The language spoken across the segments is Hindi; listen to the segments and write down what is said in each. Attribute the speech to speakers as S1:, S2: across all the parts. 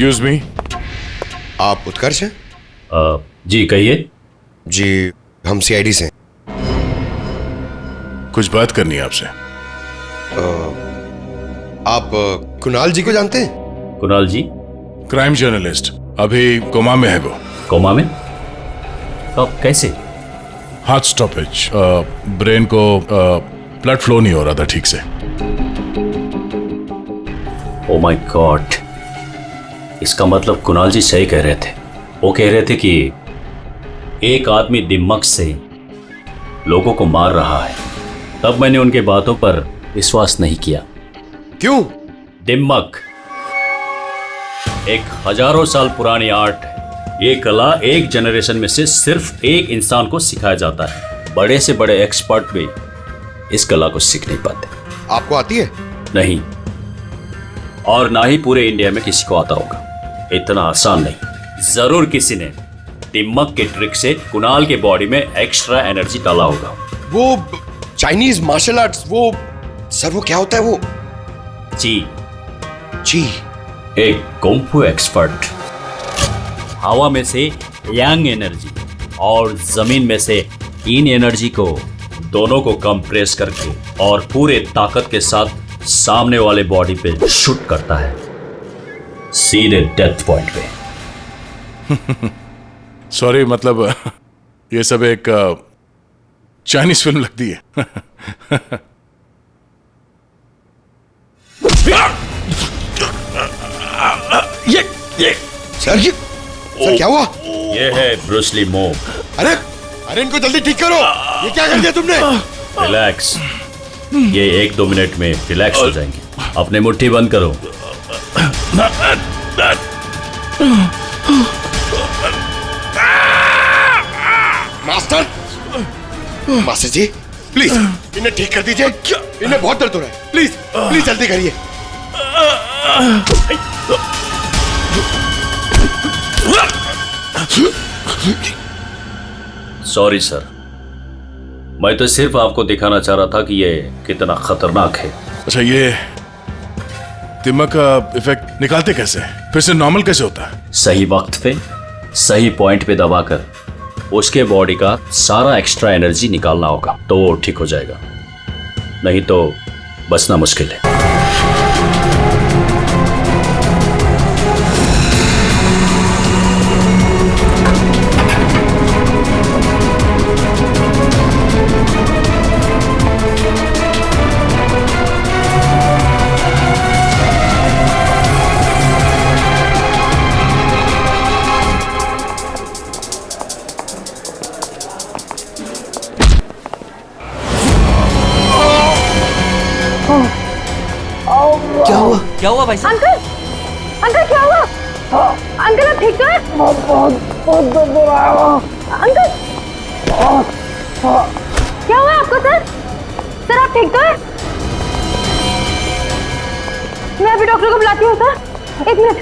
S1: एक्सक्यूज मी,
S2: आप उत्कर्ष हैं?
S3: जी कहिए।
S2: जी, हम सीआईडी से हैं।
S1: कुछ बात करनी है आपसे।
S2: आप कुणाल जी को जानते हैं?
S3: कुणाल जी?
S1: क्राइम जर्नलिस्ट, अभी कोमा में है वो।
S3: कोमा में? कब, कैसे?
S1: हार्ट स्टॉपेज, ब्रेन को ब्लड फ्लो नहीं हो रहा था ठीक से।
S3: ओ माय गॉड, इसका मतलब कुणाल जी सही कह रहे थे। वो कह रहे थे कि एक आदमी दिमाग से लोगों को मार रहा है। तब मैंने उनके बातों पर विश्वास नहीं किया।
S2: क्यों?
S3: दिमाग एक हजारों साल पुरानी आर्ट है। ये कला एक जनरेशन में से सिर्फ एक इंसान को सिखाया जाता है। बड़े से बड़े एक्सपर्ट भी इस कला को सीख नहीं पाते।
S2: आपको आती है?
S3: नहीं, और ना ही पूरे इंडिया में किसी को आता होगा। इतना आसान नहीं। जरूर किसी ने दिमाग के ट्रिक से कुणाल के बॉडी में एक्स्ट्रा एनर्जी डाला होगा।
S2: वो चाइनीज मार्शल आर्ट्स, वो सर वो क्या होता है वो?
S3: जी,
S2: जी,
S3: एक कुंफू एक्सपर्ट हवा में से यांग एनर्जी और जमीन में से इन एनर्जी को दोनों को कंप्रेस करके और पूरे ताकत के साथ सामने वाले बॉडी पे शूट करता है, सीधे डेथ पॉइंट पे।
S1: सॉरी, मतलब ये सब एक चाइनीज फिल्म लगती है।
S2: ये सर क्या हुआ?
S3: ये है ब्रूस ली मूव।
S2: अरे अरे, इनको जल्दी ठीक करो। ये क्या कर दिया तुमने?
S3: रिलैक्स, ये 1-2 मिनट में रिलैक्स हो जाएंगे। अपने मुट्ठी बंद करो।
S2: मास्टर, मास्टर जी प्लीज इन्हें ठीक कर दीजिए। इन्हें बहुत दर्द हो रहा है। प्लीज प्लीज जल्दी करिए।
S3: सॉरी सर, मैं तो सिर्फ आपको दिखाना चाह रहा था कि ये कितना खतरनाक है।
S1: अच्छा, ये दिमाग का इफेक्ट निकालते कैसे? फिर से नॉर्मल कैसे होता है?
S3: सही वक्त पे सही पॉइंट पे दबाकर उसके बॉडी का सारा एक्स्ट्रा एनर्जी निकालना होगा, तो वो ठीक हो जाएगा। नहीं तो बचना मुश्किल है।
S4: क्या हुआ भाई साहब?
S5: अंकल, अंकल क्या हुआ? अंकल आप ठीक तो हैं? बहुत दर्द हो रहा है अंकल। क्या हुआ आपको सर? सर आप ठीक तो हैं? मैं अभी डॉक्टर को बुलाती हूँ सर। 1 मिनट।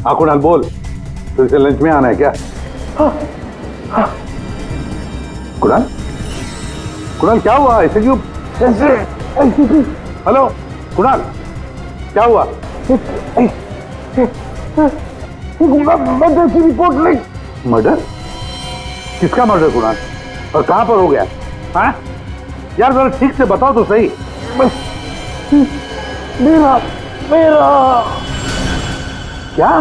S6: हाँ कुणाल बोल, फिर से लंच में आना है क्या? कुणाल, कुणाल क्या हुआ? ऐसे क्यों? हेलो कुणाल, क्या हुआ? मर्डर की रिपोर्ट लिख। मर्डर? किसका मर्डर कुणाल, और कहां पर हो गया? हाँ यार जरा ठीक से बताओ तो सही। मेरा क्या?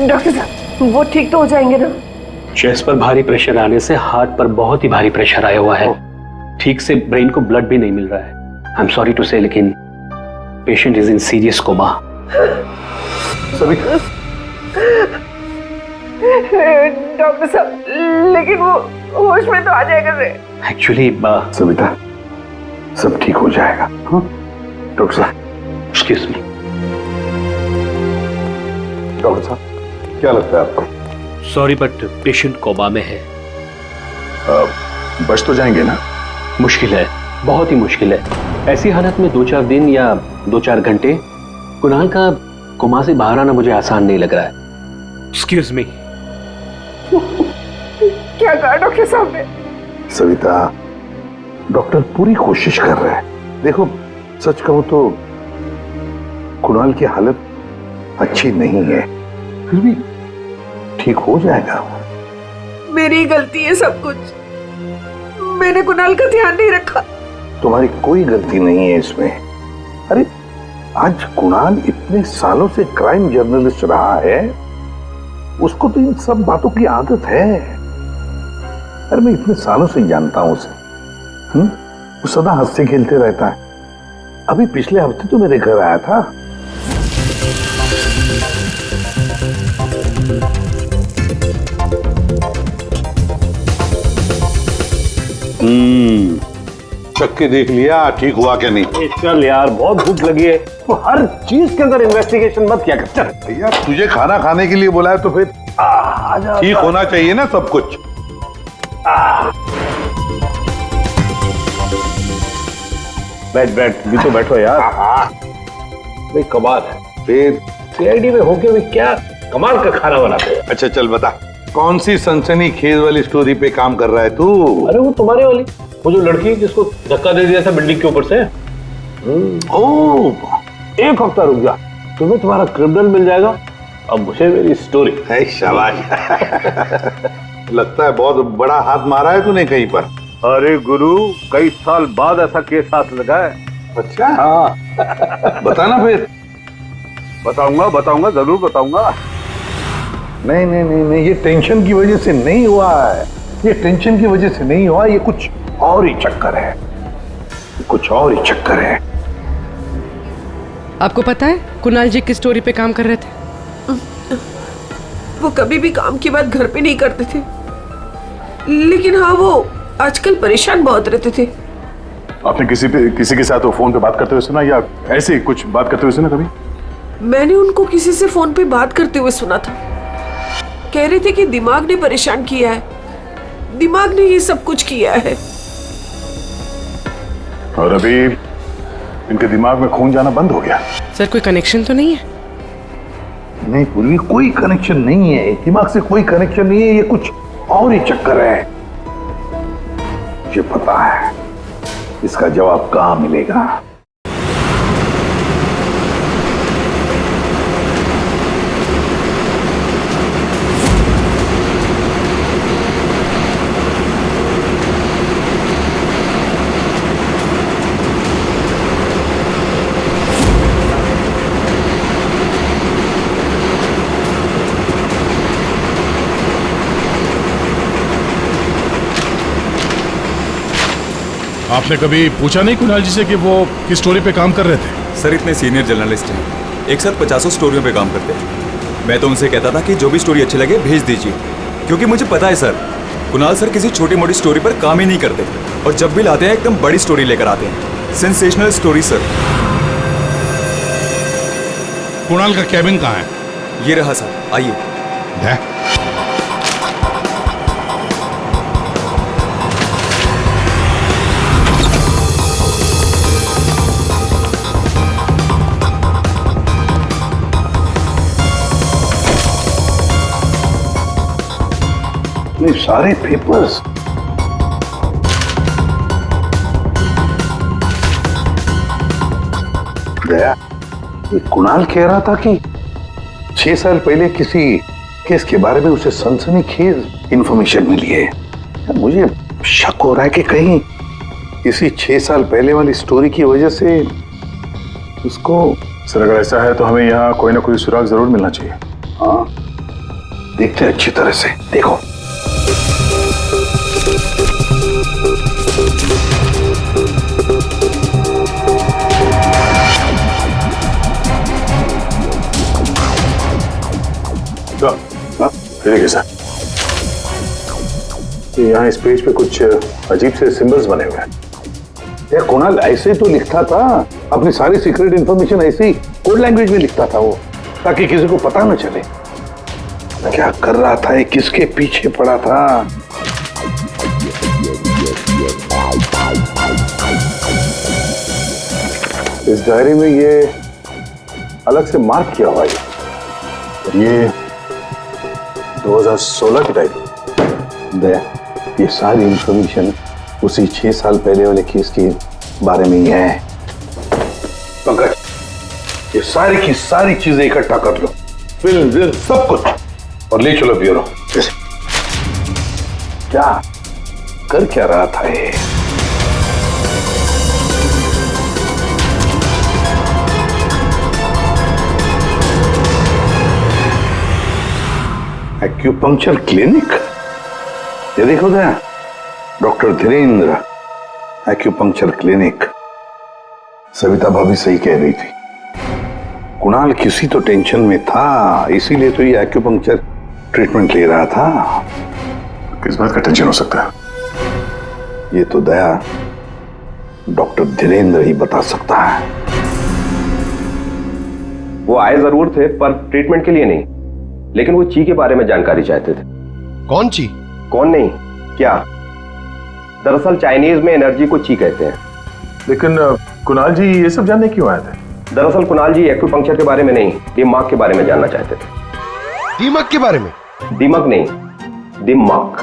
S5: डॉक्टर साहब वो ठीक तो हो जाएंगे ना?
S7: चेस्ट पर भारी प्रेशर आने से हार्ट पर बहुत ही भारी प्रेशर आया हुआ है। ठीक से ब्रेन को ब्लड भी नहीं मिल रहा है। I am sorry to say, लेकिन patient is in serious coma.
S6: Savita,
S5: doctor साहब, लेकिन वो होश में तो आ जाएगा रे।
S7: एक्चुअली
S6: सविता, सब ठीक हो जाएगा। हाँ डॉक्टर साहब।
S7: Excuse me.
S6: डॉक्टर साहब, क्या लगता है आपको?
S7: सॉरी बट पेशेंट कोमा में है।
S6: बच तो जाएंगे ना?
S7: मुश्किल है, बहुत ही मुश्किल है। ऐसी हालत में 2-4 दिन या 2-4 घंटे कुणाल का कोमा से बाहर आना मुझे आसान नहीं लग रहा है। Excuse me.
S5: क्या कहा डॉक्टर साहब ने?
S6: सविता, डॉक्टर पूरी कोशिश कर रहे हैं। देखो, सच कहूं तो कुणाल की हालत अच्छी नहीं है, फिर भी ठीक हो जाएगा।
S5: मेरी गलती है सब कुछ। मैंने कुणाल का ध्यान नहीं रखा।
S6: तुम्हारी कोई गलती नहीं है इसमें। अरे आज कुणाल इतने सालों से क्राइम जर्नलिस्ट रहा है, उसको तो इन सब बातों की आदत है। अरे मैं इतने सालों से जानता हूं उसे। वो सदा हंसते खेलते रहता है। अभी पिछले हफ्ते तो मेरे घर आया था।
S8: चख के देख लिया ठीक हुआ क्या नहीं?
S6: चल यार, बहुत भूख लगी है। तो हर चीज के अंदर इन्वेस्टिगेशन मत क्या कर। चल
S8: भैया, तुझे खाना खाने के लिए बोला है तो फिर ठीक होना चाहिए ना सब कुछ।
S6: बैठ भी तो बैठो यार। भाई कमाल है, फिर सीआईडी में होके भी क्या कमाल का खाना बनाते हैं।
S8: अच्छा चल बता, कौन सी सनसनी खेज वाली स्टोरी पे काम कर रहा है तू?
S6: अरे वो तुम्हारे वाली, वो जो लड़की जिसको धक्का दे दिया था बिल्डिंग के ऊपर से। ओह, एक हफ्ता रुक जा, तुम्हें तुम्हारा क्रिमिनल मिल जाएगा। अब मुझे मेरी स्टोरी।
S8: शाबाश। लगता है बहुत बड़ा हाथ मारा है तूने कहीं पर।
S6: अरे गुरु, कई साल बाद ऐसा केस हाथ लगा है।
S8: अच्छा,
S6: हाँ
S8: बताना फिर।
S6: बताऊंगा, जरूर बताऊंगा। नहीं, ये टेंशन की वजह से नहीं हुआ है। ये टेंशन की वजह से नहीं हुआ, ये कुछ और ही चक्कर है।
S9: आपको पता है कुणाल जी किस स्टोरी पे काम कर रहे थे?
S5: वो कभी भी काम की बात घर पे नहीं करते थे, लेकिन हाँ, वो आजकल परेशान बहुत रहते थे।
S1: आपने किसी के साथ वो फोन पे बात करते हुए सुना, या ऐसे कुछ बात करते हुए सुना कभी?
S5: मैंने उनको किसी से फोन पे बात करते हुए सुना था। कह रहे थे कि दिमाग ने परेशान किया है, दिमाग ने ये सब कुछ किया है।
S1: और अभी इनके दिमाग में खून जाना बंद हो गया।
S9: सर, कोई कनेक्शन तो नहीं है?
S6: नहीं पूर्वी, कोई कनेक्शन नहीं है। दिमाग से कोई कनेक्शन नहीं है, ये कुछ और ही चक्कर है। मुझे पता है इसका जवाब कहां मिलेगा।
S1: आपने कभी पूछा नहीं कुणाल जी से कि वो किस स्टोरी पे काम कर रहे थे?
S10: सर, इतने सीनियर जर्नलिस्ट हैं, एक साथ 50 स्टोरियों पे काम करते हैं। मैं तो उनसे कहता था कि जो भी स्टोरी अच्छी लगे भेज दीजिए, क्योंकि मुझे पता है सर, कुणाल सर किसी छोटी मोटी स्टोरी पर काम ही नहीं करते, और जब भी लाते हैं एकदम बड़ी स्टोरी लेकर आते हैं। Sensational story sir.
S8: कुणाल का कैबिन कहाँ है?
S10: ये रहा सर, आइए।
S6: सारे पेपर्स गया। ये कुणाल कह रहा था कि 6 साल पहले किसी केस के बारे में उसे सनसनीखेज इंफॉर्मेशन मिली है। मुझे शक हो रहा है कि कहीं इसी 6 साल पहले वाली स्टोरी की वजह से उसको।
S1: सर, अगर ऐसा है तो हमें यहाँ कोई ना कोई सुराग जरूर मिलना चाहिए।
S6: हाँ, देखते अच्छी तरह से। देखो
S8: देखिए सर, यहाँ इस पेज पे कुछ अजीब से सिंबल्स बने हुए हैं।
S6: यार कुणाल ऐसे ही तो लिखता था, अपनी सारी सीक्रेट इंफॉर्मेशन ऐसे ही कोड लैंग्वेज में लिखता था वो, ताकि किसी को पता न चले क्या कर रहा था, ये किसके पीछे पड़ा था। इस डायरी में ये अलग से मार्क किया हुआ है,
S8: ये 2016 की डायरी।
S6: ये सारी इंफॉर्मेशन उसी 6 साल पहले वाले केस के बारे में ही है। पंकज, ये सारी की सारी चीजें इकट्ठा कर लो, फिल्म सब कुछ, और ले चलो ब्यूरो। क्या कर क्या रहा था ये? एक्यूपंक्चर क्लिनिक, ये देखो ना, doctor Dhirendra acupuncture clinic. Savita भाभी सही कह रही थी, कुणाल किसी तो टेंशन में था, इसीलिए तो ये एक्यूपंक्चर ट्रीटमेंट ले रहा था।
S8: किस बात का टेंशन हो सकता है?
S6: ये तो दया डॉक्टर धीरेन्द्र ही बता सकता है।
S11: वो आए जरूर थे, पर ट्रीटमेंट के लिए नहीं, लेकिन वो ची के बारे में जानकारी चाहते थे।
S2: कौन ची?
S11: कौन नहीं, क्या? दरअसल चाइनीज में एनर्जी को ची कहते हैं।
S8: लेकिन कुणाल जी ये सब जानने क्यों आए थे?
S11: दरअसल कुणाल जी एक्यूपंक्चर के बारे में नहीं, दिमाग के बारे में जानना चाहते थे।
S2: दिमाग के बारे में?
S11: दिमाग नहीं, दिमाग।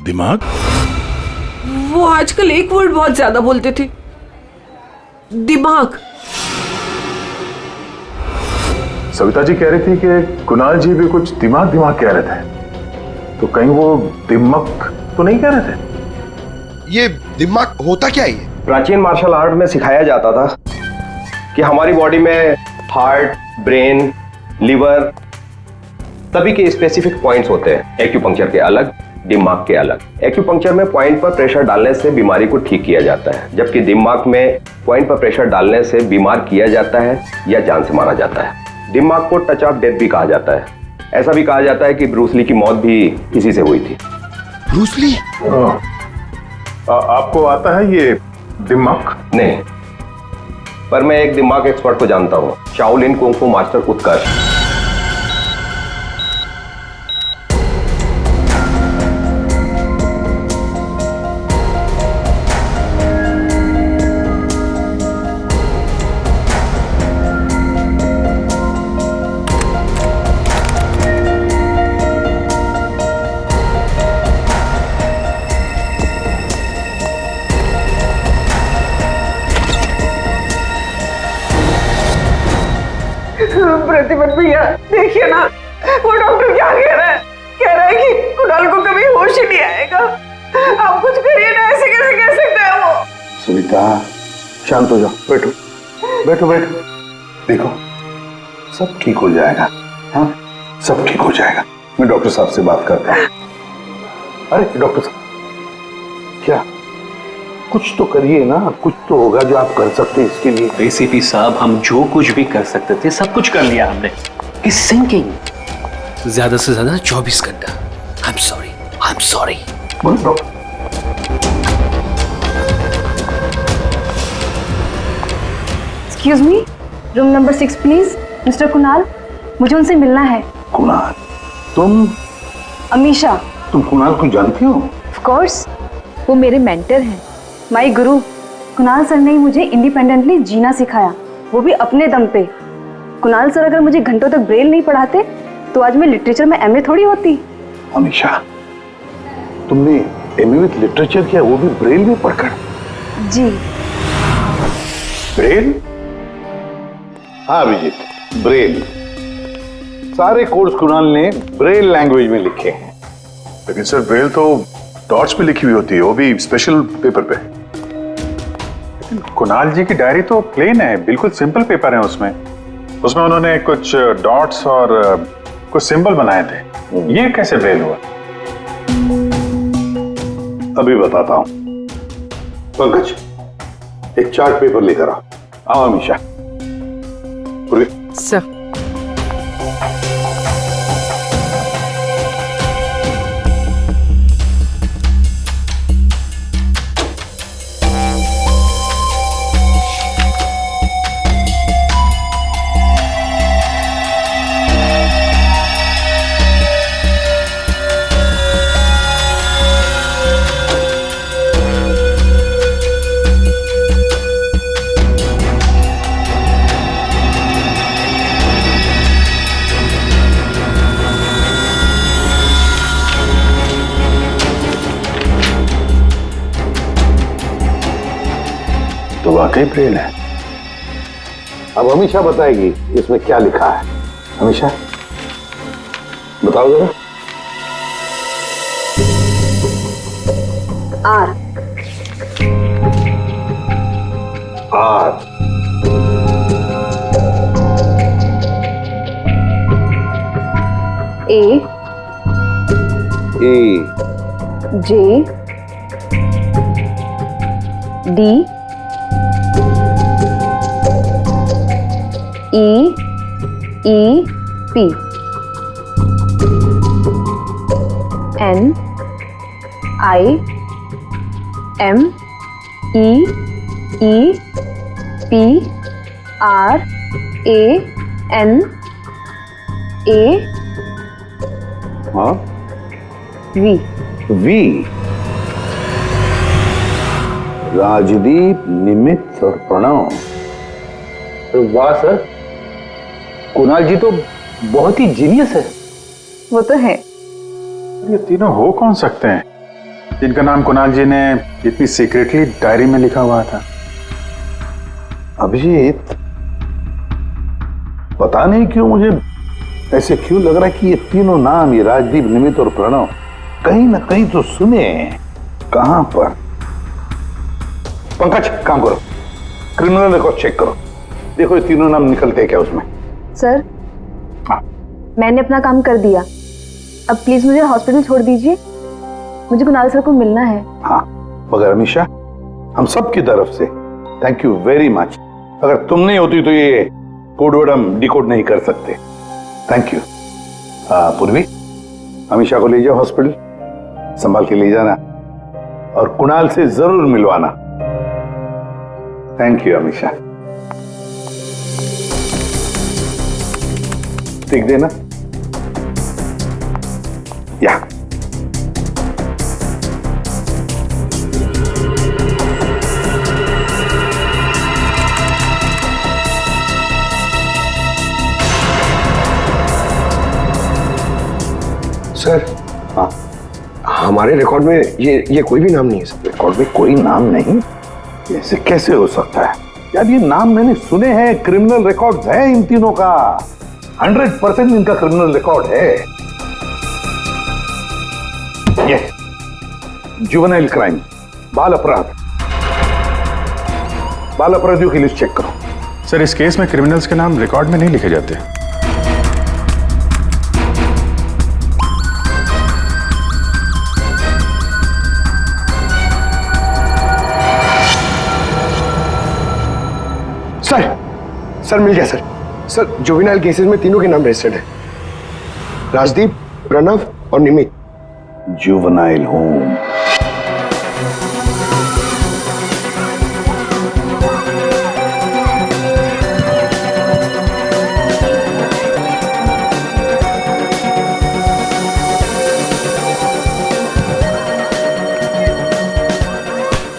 S1: दिमाग?
S5: वो आजकल एक वर्ड बहुत ज्यादा बोलते थे, दिमाग।
S8: सविता जी कह रही थी कि कुणाल जी भी कुछ दिमाग दिमाग कह रहे थे, तो कहीं वो दिमाग तो नहीं कह रहे थे?
S2: ये दिमाग होता क्या है?
S11: प्राचीन मार्शल आर्ट में सिखाया जाता था कि हमारी बॉडी में हार्ट, ब्रेन, लिवर सभी के स्पेसिफिक पॉइंट्स होते हैं। एक्यूपंक्चर के अलग, दिमाग के अलग। एक्यूपंक्चर में पॉइंट पर प्रेशर डालने से बीमारी को ठीक किया जाता है, जबकि दिमाग में पॉइंट पर प्रेशर डालने से बीमार किया जाता है या जान से मारा जाता है। दिमाग को टच ऑफ डेथ भी कहा जाता है। ऐसा भी कहा जाता है कि ब्रूस ली की मौत भी इसी से हुई थी।
S2: Bruce Lee?
S8: आपको आता है ये दिमाग?
S11: नहीं, पर मैं एक दिमाग एक्सपर्ट को जानता हूं, शाओलिन कुंग फू मास्टर उत्कर्ष।
S5: प्रतिपन भैया देखिए ना, वो डॉक्टर क्या कह रहा है? कह रहा है कि कुणाल को कभी होश ही नहीं आएगा। आप कुछ करिए ना, ऐसे कैसे कह सकता है वो?
S6: सविता शांत हो जाओ, बैठो बैठो बैठो। देखो सब ठीक हो जाएगा, हाँ सब ठीक हो जाएगा। मैं डॉक्टर साहब से बात करता हूँ। अरे डॉक्टर साहब, क्या कुछ तो करिए ना, कुछ तो होगा जो आप कर सकते हैं इसके लिए।
S7: एसीपी साहब, हम जो कुछ भी कर सकते थे सब कुछ कर लिया हमने। इस सिंकिंग ज्यादा से ज्यादा 24 घंटा। I am sorry.
S12: Excuse me, room number 6 please. Mister Kunal, मुझे उनसे मिलना है।
S6: कुणाल? तुम?
S12: अमीशा।
S6: तुम कुणाल को जानती हो?
S12: ऑफ कोर्स, वो मेरे मेंटर हैं, माय गुरु। कुणाल सर ने ही मुझे इंडिपेंडेंटली जीना सिखाया, वो भी अपने दम पे। कुणाल सर अगर मुझे घंटों तक ब्रेल नहीं पढ़ाते तो आज मैं लिटरेचर में एमए थोड़ी होती।
S6: अमीशा, तुमने एमए विद लिटरेचर किया, वो भी ब्रेल में पढ़कर?
S12: जी।
S6: ब्रेल? हाँ अभिजीत, ब्रेल। सारे कोर्स कुणाल ने ब्रेल लैंग्वेज में लिखे हैं।
S8: लेकिन सर ब्रेल तो डॉट्स पे लिखी हुई होती है, वो भी स्पेशल पेपर पे। लेकिन कुणाल जी की डायरी तो प्लेन है, बिल्कुल सिंपल पेपर है उसमें उन्होंने कुछ डॉट्स और कुछ सिंबल बनाए थे। ये कैसे ब्रेल हुआ?
S6: अभी बताता हूं। पंकज, एक चार्ट पेपर लेकर आओ अमीशा।
S9: सर।
S6: वाकई ब्रेल है। अब हमेशा बताएगी इसमें क्या लिखा है। हमेशा बताओ जरा।
S12: R.
S6: R.
S12: A.
S6: A.
S12: J. D. E. E. P. N. I. M. E. E. P. R. A. N. A.
S6: हाँ,
S12: वी।
S6: वी। राजदीप, निमित और प्रणव। वाह सर, कुणाल जी तो बहुत ही जीनियस है।
S12: वो तो है।
S8: ये तीनों हो कौन सकते हैं जिनका नाम कुणाल जी ने इतनी सीक्रेटली डायरी में लिखा हुआ था?
S6: अभिजीत, पता नहीं क्यों मुझे ऐसे क्यों लग रहा है कि ये तीनों नाम, ये राजदीप, निमित और प्रणव, कहीं ना कहीं तो सुने हैं। कहां पर? पंकज, काम करो, क्रिमिनल रिकॉर्ड चेक करो, देखो ये तीनों नाम निकलते हैं क्या उसमें।
S12: सर,
S6: हाँ।
S12: मैंने अपना काम कर दिया, अब प्लीज मुझे हॉस्पिटल छोड़ दीजिए, मुझे कुणाल सर को मिलना है।
S6: हाँ, मगर अमीशा, हम सब की तरफ से थैंक यू वेरी मच। अगर तुम नहीं होती तो ये कोडवर्ड हम डिकोड नहीं कर सकते। Thank you. पूर्वी, अमीशा को ले जाओ हॉस्पिटल, संभाल के ले जाना और कुणाल से जरूर मिलवाना। Thank you Amisha. ठीक देना या।
S2: सर,
S6: हाँ,
S2: हमारे रिकॉर्ड में ये कोई भी नाम नहीं है सर।
S6: रिकॉर्ड में कोई नाम नहीं? ऐसे कैसे हो सकता है यार? ये नाम मैंने सुने हैं, क्रिमिनल रिकॉर्ड है इन तीनों का, 100% इनका क्रिमिनल रिकॉर्ड है। ये जुवेनाइल क्राइम, बाल अपराध, बाल अपराधियों की लिस्ट चेक करो।
S8: सर, इस केस में क्रिमिनल्स के नाम रिकॉर्ड में नहीं लिखे जाते।
S2: सर मिल गया सर। सर, जुवेनाइल केसेस में तीनों के नाम रजिस्टर्ड है, राजदीप, प्रणव और निमित।
S6: Juvenile home.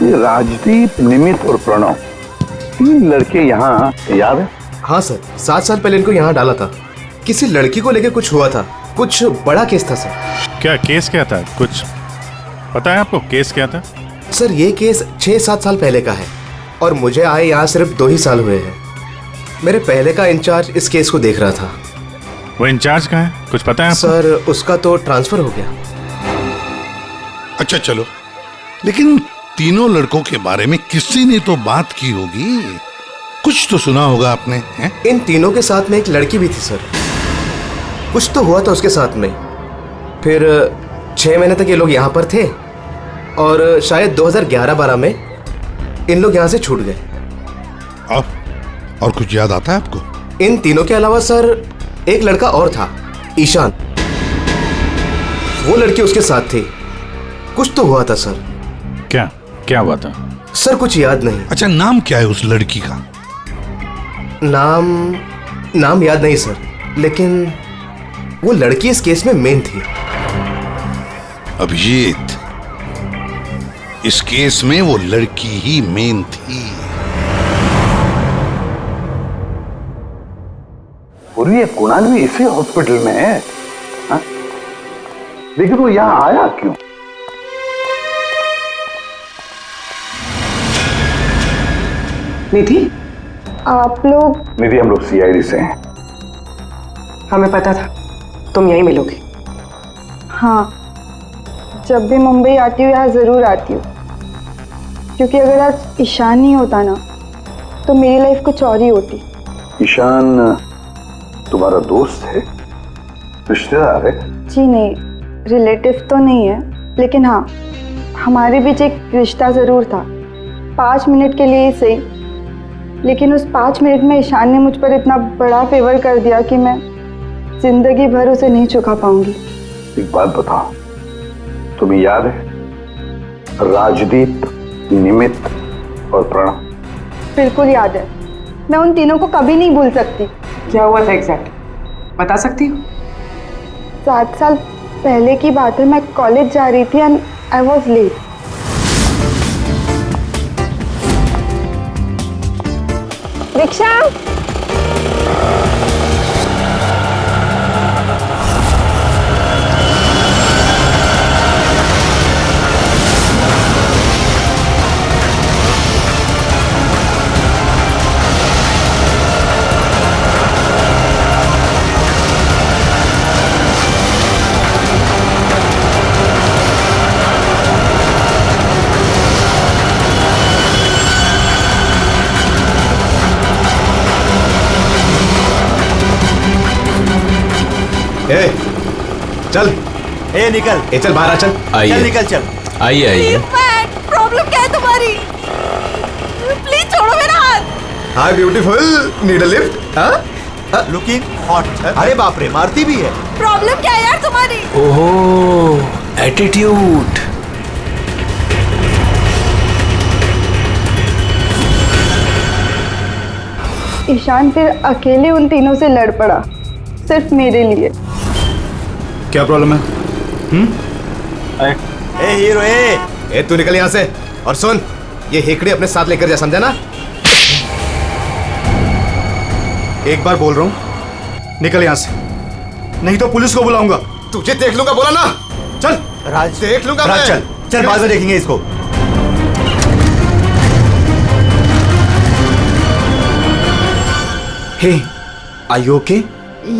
S6: ये राजदीप, निमित और प्रणव, तीन लड़के यहाँ याद है?
S13: हाँ सर, 7 साल पहले इनको यहाँ डाला था। किसी लड़की को लेकर कुछ हुआ था, कुछ बड़ा केस था सर।
S1: क्या केस क्या था? कुछ पता है आपको केस क्या था?
S13: सर, ये केस 6-7 साल पहले का है और मुझे आए यहाँ सिर्फ 2 ही साल हुए हैं। मेरे पहले का इंचार्ज इस केस को देख रहा था।
S1: वो इंचार्ज कहाँ है, कुछ पता है आपको?
S13: सर, उसका तो ट्रांसफर हो गया।
S14: अच्छा चलो, लेकिन तीनों लड़कों के बारे में किसी ने तो बात की होगी, कुछ तो सुना होगा आपने, हैं?
S13: इन तीनों के साथ में एक लड़की भी थी सर, कुछ तो हुआ था उसके साथ में। फिर 6 महीने तक ये लोग यहाँ पर थे और शायद 2011-12 में इन लोग यहाँ से छूट गए।
S14: और कुछ याद आता है आपको?
S13: इन तीनों के अलावा सर एक लड़का और था, ईशान, वो लड़की उसके साथ थी। कुछ तो हुआ था सर।
S1: क्या हुआ था?
S13: सर कुछ याद नहीं।
S14: अच्छा, नाम क्या है उस लड़की का?
S13: नाम याद नहीं सर, लेकिन वो लड़की इस केस में मेन थी।
S14: अभिजीत, इस केस में वो लड़की ही मेन थी।
S6: और ये कुणाल भी इसी हॉस्पिटल में है, हा? लेकिन वो यहां आया क्यों?
S9: निधि,
S12: आप लोग?
S6: निधि, हम लोग सीआईडी से हैं।
S9: हमें पता था तुम यहीं मिलोगे।
S12: हाँ, जब भी मुंबई आती हूँ यहाँ ज़रूर आती हूँ, क्योंकि अगर आज ईशान नहीं होता ना तो मेरी लाइफ कुछ और ही होती।
S6: ईशान तुम्हारा दोस्त है, रिश्तेदार है?
S12: जी नहीं, रिलेटिव तो नहीं है, लेकिन हाँ हमारे बीच एक रिश्ता ज़रूर था, 5 मिनट के लिए ही सही। लेकिन उस 5 मिनट में ईशान ने मुझ पर इतना बड़ा फेवर कर दिया कि मैं जिंदगी भर उसे नहीं चुका पाऊंगी।
S6: एक बात बताओ, तुम्हें याद है राजदीप, निमित और प्रणव?
S12: बिल्कुल याद है, मैं उन तीनों को कभी नहीं भूल सकती।
S9: क्या हुआ था एग्जैक्ट बता सकती हो?
S12: 7 साल पहले की बात है, मैं कॉलेज जा रही थी and I was late. Rickshaw!
S13: ए, चल
S15: निकल।
S13: चल बाहर आ, चल।
S15: चल निकल, चल।
S13: आइए आइए।
S5: प्रॉब्लम क्या है तुम्हारी? प्लीज छोड़ो मेरा हाथ।
S13: Hi beautiful, need a lift? हाँ?
S15: Looking hot. अरे बाप रे, मारती भी है।
S5: प्रॉब्लम क्या है यार तुम्हारी?
S13: ओहो, एटीट्यूड।
S12: ईशान फिर अकेले उन तीनों से लड़ पड़ा, सिर्फ मेरे लिए।
S10: क्या प्रॉब्लम है?
S15: ए हीरो,
S13: ए तू निकल यहाँ से। और सुन, ये हेकड़े अपने साथ लेकर जा, समझा ना?
S10: एक बार बोल रहा हूँ, निकल यहाँ से, नहीं तो पुलिस को बुलाऊंगा।
S13: तुझे देख लूंगा, बोला ना। चल
S15: राज,
S13: देख लूंगा
S15: राज,
S13: मैं।
S15: चल चल, बाद में देखेंगे इसको।
S10: Hey, are you okay?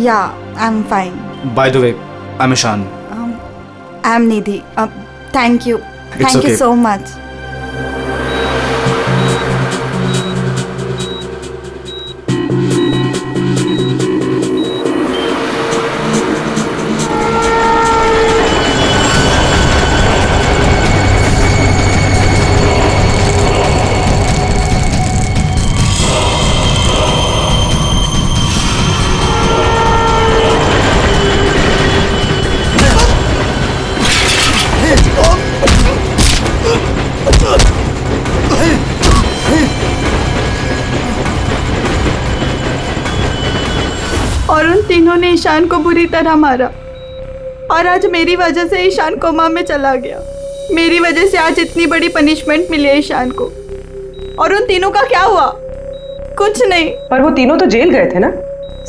S5: Yeah, I'm fine.
S10: By the way, I am Ishaan.
S5: I'm Nidhi. Thank you. Thank you so much. और उन तीनों ने ईशान को बुरी तरह मारा, और आज मेरी वजह से ईशान कोमा में चला गया। मेरी वजह से आज इतनी बड़ी पनिशमेंट मिली है ईशान को। और उन तीनों का क्या हुआ? कुछ नहीं।
S9: पर वो तीनों तो जेल गए थे ना,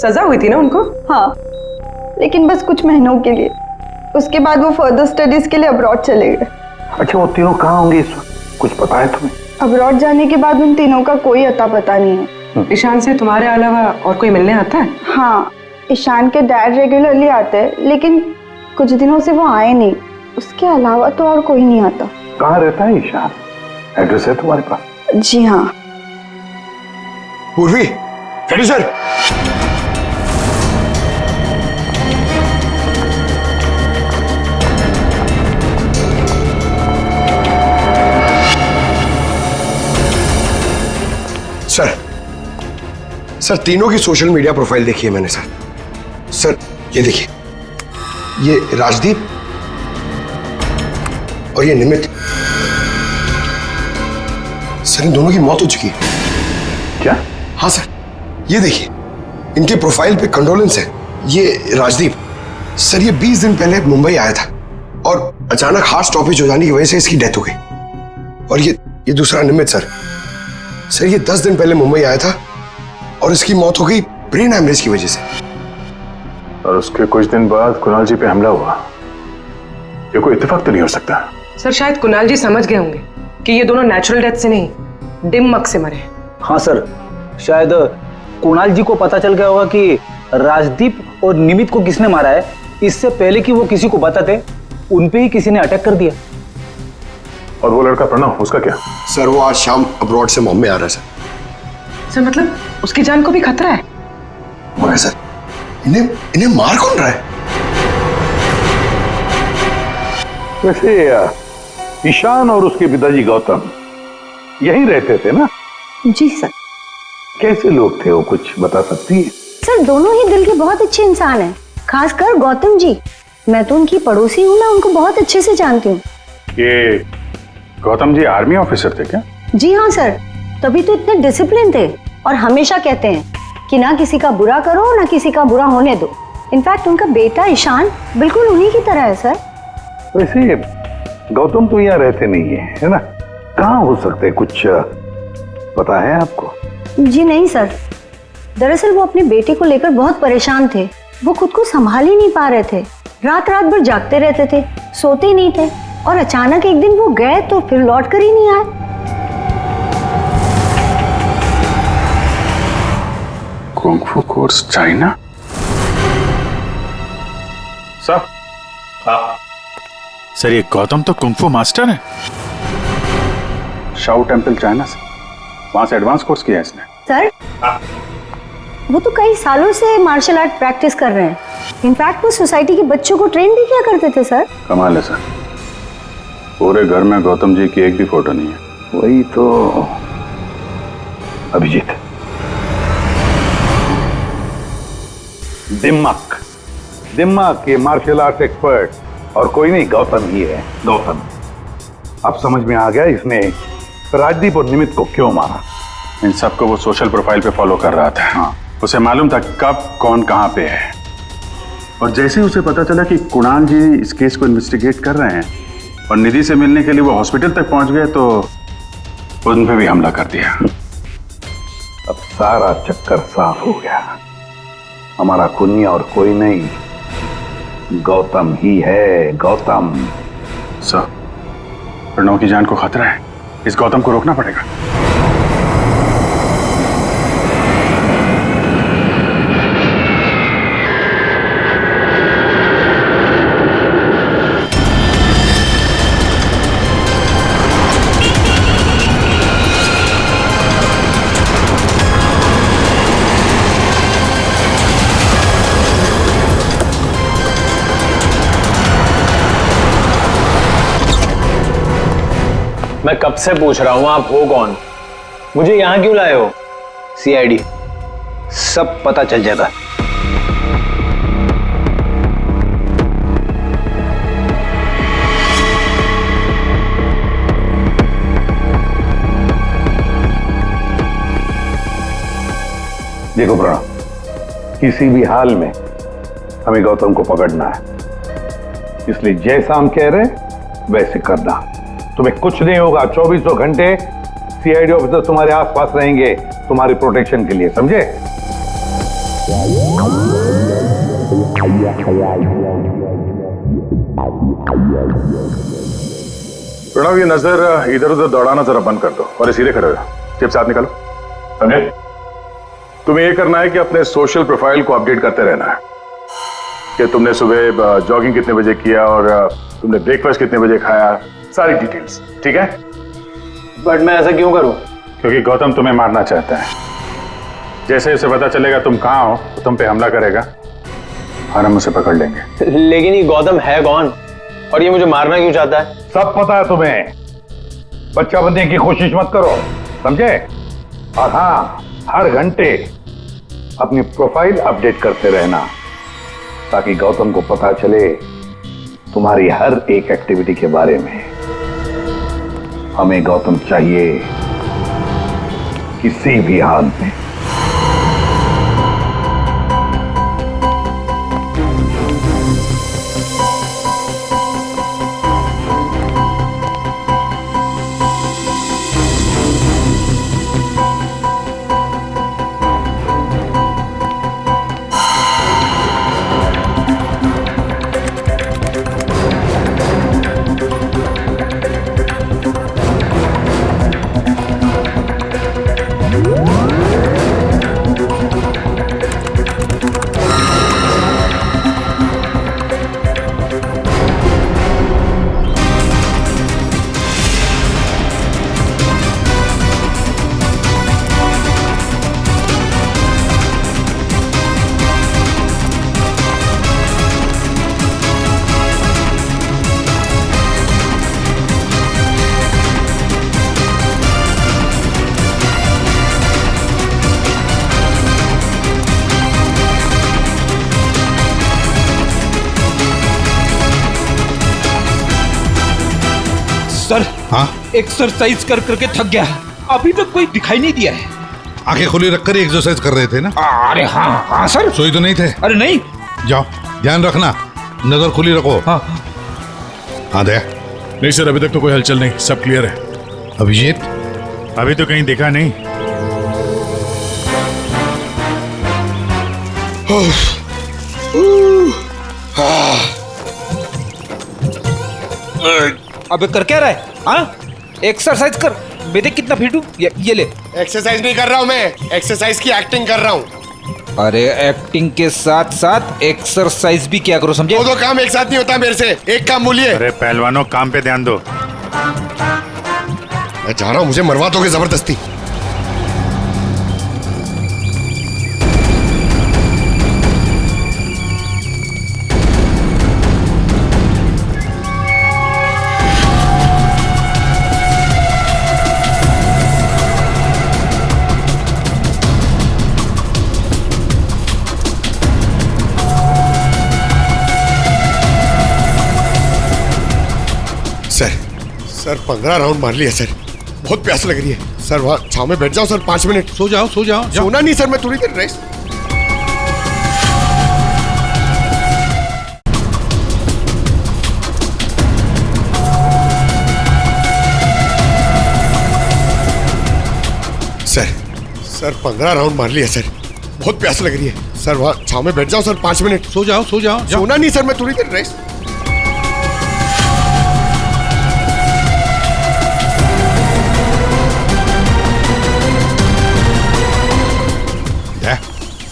S9: सजा हुई थी ना उनको?
S12: हाँ, लेकिन बस कुछ महीनों के लिए। उसके बाद वो फर्दर स्टडीज के लिए अब्रॉड चले गए।
S6: अच्छा, वो तीनों कहाँ होंगे इस वक्त? कुछ पता है तुम्हें?
S12: अब्रॉड जाने के बाद उन तीनों का कोई अता पता नहीं है।
S9: ईशान से तुम्हारे अलावा और कोई मिलने आता है?
S12: हाँ, ईशान के डैड रेगुलरली आते हैं, लेकिन कुछ दिनों से वो आए नहीं। उसके अलावा तो और कोई नहीं आता।
S6: कहाँ रहता है ईशान? एड्रेस है तुम्हारे पास?
S12: जी हाँ।
S2: पूर्वी, सर। सर, तीनों की सोशल मीडिया प्रोफाइल देखी है मैंने सर। ये देखिए, ये राजदीप और ये निमित। सर, इन दोनों की मौत हो चुकी है।
S6: क्या?
S2: हाँ सर, ये देखिए, इनके प्रोफाइल पे कंडोलेंस है। ये राजदीप सर, ये 20 दिन पहले मुंबई आया था और अचानक हार्ट स्टॉपेज हो जाने की वजह से इसकी डेथ हो गई। और ये दूसरा निमित सर, ये 10 दिन पहले मुंबई आया था और इसकी मौत हो गई ब्रेन हैमरेज की वजह से।
S8: और उसके कुछ दिन बाद कुणाल जी पे हमला हुआ। ये कोई इत्तेफाक तो नहीं हो सकता।
S9: सर, शायद कुणाल जी समझ गए होंगे कि ये दोनों नेचुरल डेथ से नहीं, डिम मक से मरे।
S15: हाँ सर, शायद कुणाल जी को पता चल गया होगा कि राजदीप और निमित को किसने मारा है। इससे पहले कि वो किसी को बताते, उन पे ही किसी ने अटैक कर दिया।
S8: और वो लड़का प्रणव, उसका क्या?
S2: सर वो आज शाम अब्रॉड से बॉम्बे आ रहा है सर।
S9: सर मतलब उसकी जान को भी खतरा है?
S2: मगर सर इन्हें मार कौन रहा है?
S6: वैसे ईशान और उसके पिताजी गौतम यहीं रहते थे ना?
S12: जी सर।
S6: कैसे लोग थे वो, कुछ बता सकती है?
S12: सर दोनों ही दिल के बहुत अच्छे इंसान हैं, खासकर गौतम जी। मैं तो उनकी पड़ोसी हूँ, मैं उनको बहुत अच्छे से जानती हूँ।
S8: ये गौतम जी आर्मी ऑफिसर थे क्या?
S12: जी हाँ सर, तभी तो इतने डिसिप्लिन थे और हमेशा कहते हैं कि ना किसी का बुरा करो ना किसी का बुरा होने दो। इनफैक्ट उनका बेटा ईशान बिल्कुल उन्हीं की तरह है सर।
S6: वैसे गौतम तो यहाँ रहते नहीं है ना? कहाँ हो सकते, कुछ पता है आपको?
S12: जी नहीं सर, दरअसल वो अपने बेटे को लेकर बहुत परेशान थे। वो खुद को संभाल ही नहीं पा रहे थे, रात रात भर जागते रहते थे, सोते नहीं थे और अचानक एक दिन वो गए तो फिर लौट कर ही नहीं आए।
S8: Kung fu course China? सर? हाँ
S10: सर, ये गौतम तो कुंग-फू मास्टर है।
S8: शाओ टेम्पल चाइना से, वहां से एडवांस कोर्स किया है इसने।
S12: सर वो तो कई सालों से मार्शल आर्ट प्रैक्टिस कर रहे हैं। इनफैक्ट वो सोसाइटी के बच्चों को ट्रेन भी किया करते थे सर।
S8: कमाल है सर, पूरे घर में गौतम जी की एक भी फोटो नहीं है।
S6: वही तो अभिजीत, दिमाग के मार्शल आर्ट एक्सपर्ट और कोई नहीं, गौतम ही है, गौतम। अब समझ में आ गया इसने राजदीप और निमित को क्यों मारा।
S8: इन सबको वो सोशल प्रोफाइल पे फॉलो कर रहा था। हाँ। उसे मालूम था कब कौन कहां पे है, और जैसे ही उसे पता चला कि कुणाल जी इस केस को इन्वेस्टिगेट कर रहे हैं और निधि से मिलने के लिए वो हॉस्पिटल तक पहुंच गए, तो उन पे भी हमला कर दिया।
S6: अब सारा चक्कर साफ हो गया। हमारा खूनी और कोई नहीं, गौतम ही है, गौतम।
S8: सर, प्रणव की जान को खतरा है, इस गौतम को रोकना पड़ेगा।
S15: मैं कब से पूछ रहा हूं आप हो कौन, मुझे यहां क्यों लाए हो? सीआईडी, सब पता चल जाएगा।
S6: देखो प्रणव, किसी भी हाल में हमें गौतम को पकड़ना है, इसलिए जैसा हम कह रहे हैं वैसे करना। तुम्हें कुछ नहीं होगा, 24 घंटे सीआईडी ऑफिसर तुम्हारे आसपास रहेंगे तुम्हारी प्रोटेक्शन के लिए, समझे?
S8: प्रणव, ये नजर इधर उधर दौड़ाना जरा बंद कर दो और सीधे खड़े हो, चिप साथ निकालो, समझे? तुम्हें ये करना है कि अपने सोशल प्रोफाइल को अपडेट करते रहना है कि तुमने सुबह जॉगिंग कितने बजे किया और तुमने ब्रेकफास्ट कितने बजे खाया, सारी डिटेल्स, ठीक है?
S15: बट मैं ऐसा क्यों करूं?
S8: क्योंकि गौतम तुम्हें मारना चाहता है। जैसे उसे पता चलेगा तुम कहां हो तो तुम पे हमला करेगा और हम उसे पकड़ लेंगे।
S15: लेकिन ये गौतम है कौन और ये मुझे मारना क्यों चाहता है?
S6: सब पता है तुम्हें, बच्चा बनने की कोशिश मत करो, समझे? और हाँ, हर घंटे अपनी प्रोफाइल अपडेट करते रहना ताकि गौतम को पता चले तुम्हारी हर एक एक्टिविटी के बारे में। हमें गौतम चाहिए किसी भी हाल में।
S15: सर
S14: हाँ
S15: एक्सरसाइज कर करके थक गया, अभी तक कोई दिखाई नहीं दिया है।
S14: आंखें खुली रखकर ही एक्सरसाइज कर रहे थे ना?
S15: अरे हाँ हाँ सर।
S14: सोई तो नहीं थे?
S15: अरे नहीं।
S14: जाओ ध्यान रखना, नजर खुली रखो।
S15: हाँ
S14: हाँ दया।
S1: नहीं सर, अभी तक तो कोई हलचल नहीं, सब क्लियर है।
S14: अभिजीत?
S16: अभी तो कहीं देखा नहीं।
S15: अबे कर क्या रहा है? हाँ एक्सरसाइज कर, बेटे कितना फिट हूँ, ये ले।
S2: एक्सरसाइज नहीं कर रहा हूँ मैं, एक्सरसाइज की एक्टिंग कर रहा हूँ।
S15: अरे एक्टिंग के साथ साथ एक्सरसाइज भी क्या करो, समझे?
S2: दो काम एक साथ नहीं होता मेरे से, एक काम बोलिए।
S16: अरे पहलवानों, काम पे ध्यान दो।
S2: मैं जा रहा हूँ, मुझे मरवा दोगे जबरदस्ती। सर 15 राउंड मार लिया सर, बहुत प्यास लग रही है सर। वहाँ छाव में बैठ जाओ सर, 5 मिनट।
S14: सो जाओ सो जाओ।
S2: सोना नहीं सर, मैं थोड़ी देर रेस्ट। सर 15 राउंड मार लिया सर, बहुत प्यास लग रही है सर। वहाँ छाव में बैठ जाओ सर, 5 मिनट।
S14: सो जाओ सो जाओ।
S2: सोना नहीं सर, मैं थोड़ी देर रेस्ट।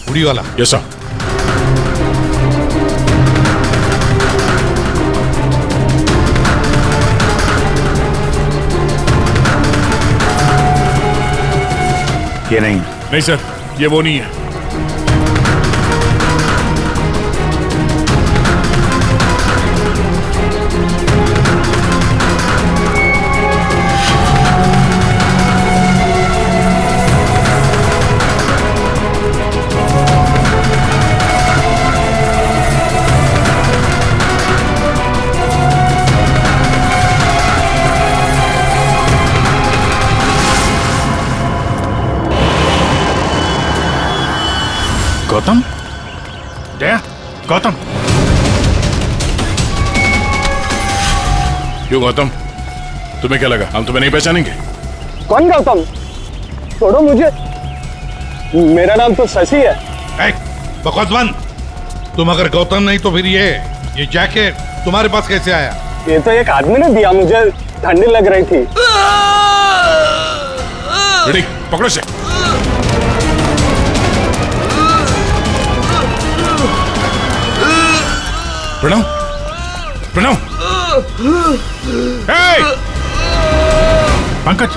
S14: उड़ी वाला।
S1: Yes sir.
S16: ये नहीं।
S1: नहीं सर, ये वो नहीं है।
S16: गौतम? दया? गौतम?
S1: क्यों गौतम, तुम्हें क्या लगा हम तुम्हें नहीं पहचानेंगे?
S17: कौन गौतम? छोड़ो मुझे, मेरा नाम तो शशि है।
S14: बकवास बंद। तुम अगर गौतम नहीं तो फिर ये जैकेट तुम्हारे पास कैसे आया?
S17: ये तो एक आदमी ने दिया मुझे, ठंडी लग रही थी।
S1: पकड़ो से। प्रणव, प्रणव,
S16: पंकज,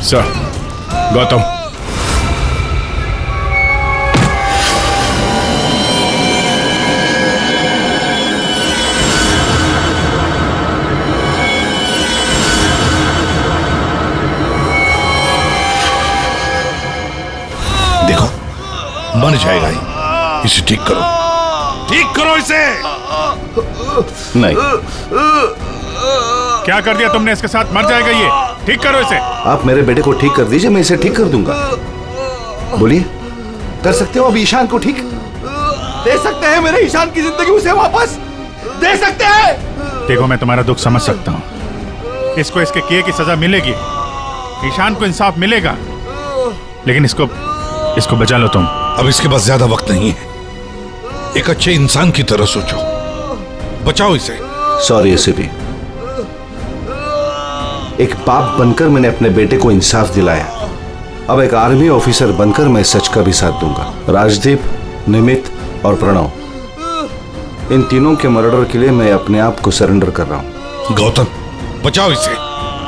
S1: सर, गौतम।
S14: मर जाएगा ही, इसे ठीक करो, ठीक करो इसे।
S16: नहीं। क्या कर दिया तुमने इसके साथ? मर जाएगा ये, ठीक करो इसे।
S13: आप मेरे बेटे को ठीक कर दीजिए, मैं इसे ठीक कर दूंगा। बोलिए, कर सकते हो अब ईशान को ठीक?
S18: दे सकते हैं मेरे ईशान की जिंदगी उसे वापस दे सकते हैं।
S16: देखो, मैं तुम्हारा दुख समझ सकता हूँ, इसको इसके किए की सजा मिलेगी, ईशान को इंसाफ मिलेगा, लेकिन इसको बचा लो तुम।
S14: अब इसके पास ज्यादा वक्त नहीं है, एक अच्छे इंसान की तरह सोचो, बचाओ इसे।
S13: सॉरी एसीपी, एक बाप बनकर मैंने अपने बेटे को इंसाफ दिलाया, अब एक आर्मी ऑफिसर बनकर मैं सच का भी साथ दूंगा। राजदीप, निमित और प्रणव, इन तीनों के मर्डर के लिए मैं अपने आप को सरेंडर कर रहा हूं।
S14: गौतम, बचाओ इसे,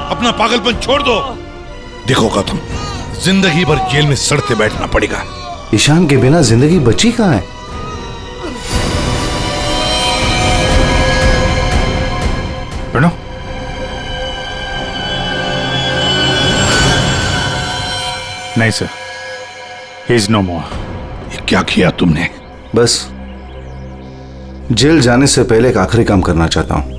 S14: अपना पागलपन छोड़ दो। देखो गौतम, जिंदगी भर जेल में सड़ते बैठना पड़ेगा।
S13: ईशान के बिना जिंदगी बची कहां है?
S16: प्रणव, नहीं सर, ही इज नो मोर।
S14: क्या किया तुमने?
S19: बस जेल जाने से पहले एक आखिरी काम करना चाहता हूं।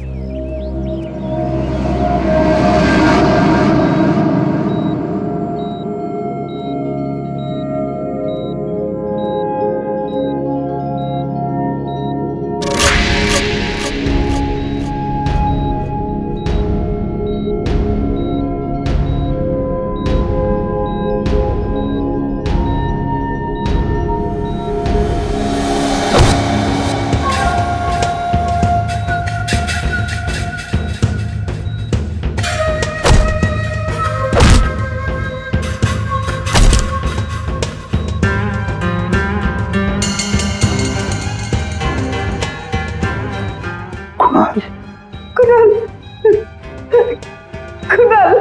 S5: कुणाल, कुणाल,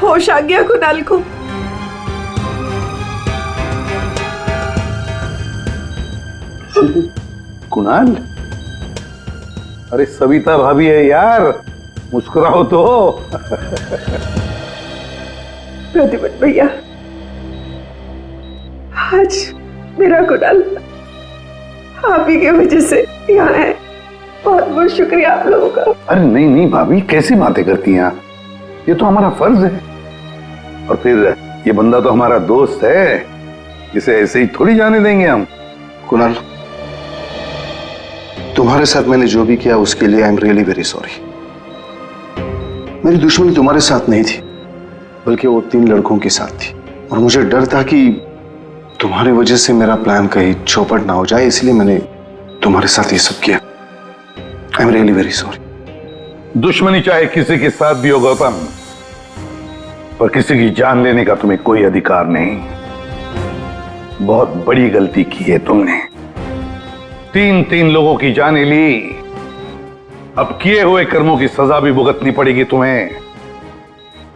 S5: होश आ गया कुणाल को।
S6: कुणाल, अरे सविता भाभी है यार, मुस्कुराओ तो।
S5: प्रतिभट भैया, आज मेरा कुणाल आप ही की वजह से यहाँ है। बहुत बहुत शुक्रिया आप लोगों का।
S6: अरे नहीं नहीं भाभी, कैसी बातें करती हैं आप? ये तो हमारा फर्ज है। और फिर ये बंदा तो हमारा दोस्त है, इसे ऐसे ही थोड़ी जाने देंगे हम।
S19: कुणाल, तुम्हारे साथ मैंने जो भी किया उसके लिए I am really very sorry. मेरी दुश्मनी तुम्हारे साथ नहीं थी, बल्कि वो 3 लड़कों के साथ थी, और मुझे डर था कि तुम्हारी वजह से मेरा प्लान कहीं चौपट ना हो जाए, इसलिए मैंने तुम्हारे साथ ये सब किया। I am really very sorry.
S6: दुश्मनी चाहे किसी के साथ भी हो गौतम, पर किसी की जान लेने का तुम्हें कोई अधिकार नहीं। बहुत बड़ी गलती की है तुमने। 3 लोगों की जानें ली, अब किए हुए कर्मों की सजा भी भुगतनी पड़ेगी तुम्हें।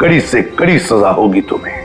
S6: कड़ी से कड़ी सजा होगी तुम्हें।